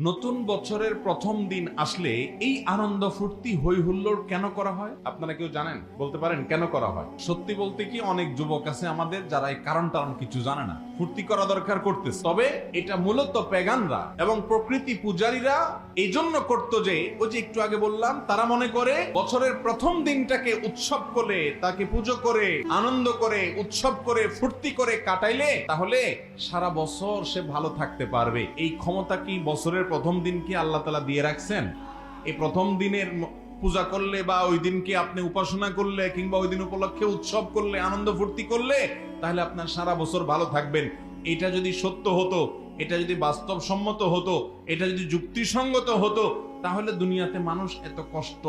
নতুন বছরের প্রথম দিন আসলে এই আনন্দ ফুর্তি হই হুল্লোড় কেন করা হয় আপনারা কেউ জানেন? বলতে পারেন কেন করা হয়? সত্যি বলতে কি অনেক যুবক আছে আমাদের যারা এই কারণ কিছু জানে না। ফুর্তি করা দরকার করতেছে, তবে এটা মূলত পেগানরা এবং প্রকৃতি পূজারীরা এই জন্য করতো যে ওই যে একটু আগে বললাম, তারা মনে করে বছরের প্রথম দিনটাকে উৎসব করে, তাকে পুজো করে, আনন্দ করে, উৎসব করে, ফুর্তি করে কাটাইলে তাহলে সারা বছর সে ভালো থাকতে পারবে। এই ক্ষমতা কি বছরের প্রথম দিন কি আল্লাহ তাআলা দিয়ে রাখছেন? এই প্রথম দিনের পূজা করলে বা ওই দিনকে আপনি উপাসনা করলে কিংবা ওই দিন উপলক্ষে উৎসব করলে, আনন্দ ফুর্তি করলে তাহলে আপনার সারা বছর ভালো থাকবেন। এটা যদি সত্য হতো, এটা যদি বাস্তবসম্মত হতো, এটা যদি যুক্তিসঙ্গত হতো, তাহলে দুনিয়াতে মানুষ এত কষ্ট,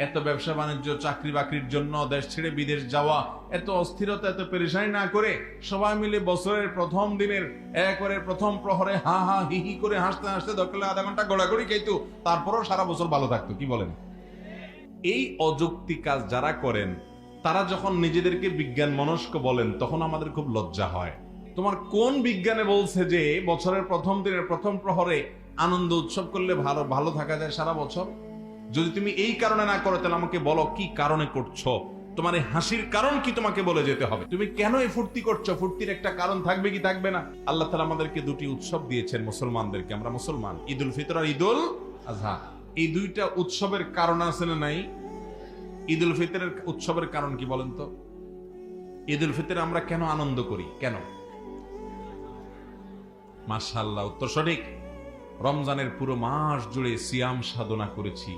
এত ব্যবসা বাণিজ্য, চাকরি বাকরির জন্য দেশ ছেড়ে বিদেশ যাওয়া, এত অস্থিরতা, এত পেরেশানি না করে সবাই মিলে বছরের প্রথম দিনের একবারে প্রথম প্রহরে হা হা হি হি করে হাসতে হাসতে দরকার আধা ঘন্টা গোড়াগড়ি খাইতো, তারপরও সারা বছর ভালো থাকতো। কি বলেন? এই অযৌক্তিক কাজ যারা করেন তারা যখন নিজেদেরকে বিজ্ঞান মনস্ক বলেন তখন আমাদের খুব লজ্জা হয়। তোমার কোন বিজ্ঞানে বলছে যে বছরের প্রথম দিনের প্রথম প্রহরে আনন্দ উৎসব করলে ভালো ভালো থাকা যায় সারা বছর? যদি তুমি এই কারণে না করো তাহলে আমাকে বলো কি কারণে করছো। তোমার এই হাসির কারণ কি তোমাকে বলে যেতে হবে। তুমি কেন এই ফুর্তি করছো? ফুর্তির একটা কারণ থাকবে কি থাকবে না? আল্লাহ তাআলা আমাদেরকে দুটি উৎসব দিয়েছেন মুসলমানদেরকে, আমরা মুসলমান, ঈদুল ফিতর আর ঈদুল আজহা। এই দুইটা উৎসবের কারণ আছে না নাই? ঈদুল ফিতরের উৎসবের কারণ কি বলেন তো? ঈদুল ফিতরে আমরা কেন আনন্দ করি? কেন? মাশাআল্লাহ, উত্তর সঠিক। রমজানের পুরো মাস জুড়ে সিয়াম সাধনা করেছি,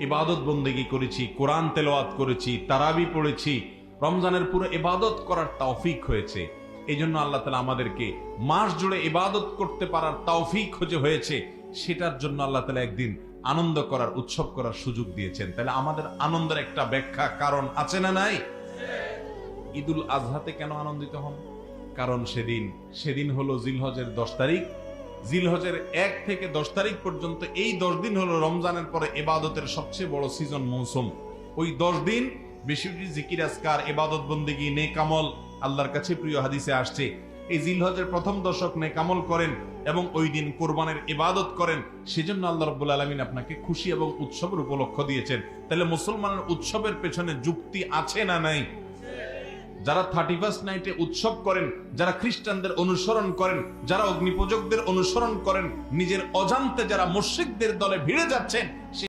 ইবাদত বন্দেগী করেছি, কোরআন তেলাওয়াত করেছি, তারাবি পড়েছি, রমজানের পুরো ইবাদত করার তৌফিক হয়েছে। এই জন্য আল্লাহ তাআলা আমাদেরকে মাস জুড়ে ইবাদত করতে পারার তৌফিক হয়েছে, সেটার জন্য আল্লাহ তাআলা একদিন আনন্দ করার, উৎসব করার সুযোগ দিয়েছেন। তাহলে আমাদের আনন্দের একটা ব্যাখ্যা, কারণ আছে না নাই? ঈদুল আজহাতে কেন আনন্দিত হন? কারণ সেদিন হলো জিলহজের 10 তারিখ। জিলহজের 1 থেকে 10 তারিখ পর্যন্ত এই 10 দিন হলো রমজানের পরে ইবাদতের সবচেয়ে বড় সিজন, মৌসুম। ওই 10 দিন বেশি বেশি জিকির আজকার, ইবাদত বন্দেগী, নেক আমল আল্লাহর কাছে প্রিয়। হাদিসে আসছে এই জিলহজের প্রথম দশক নেক আমল করেন এবং ওই দিন কোরবানের ইবাদত করেন। সেজন্য আল্লাহ রাব্বুল আলামিন আপনাকে খুশি এবং উৎসবের উপলক্ষ দিয়েছেন। তাহলে মুসলমানের উৎসবের পেছনে যুক্তি আছে না নাই? যারা 31st নাইটে উৎসব করেন, যারা খ্রিস্টানদের অনুসরণ করেন, যারা অগ্নিপূজকদের অনুসরণ করেন, নিজের অজান্তে যারা মুশরিকদের দলে ভিড়ে যাচ্ছেন,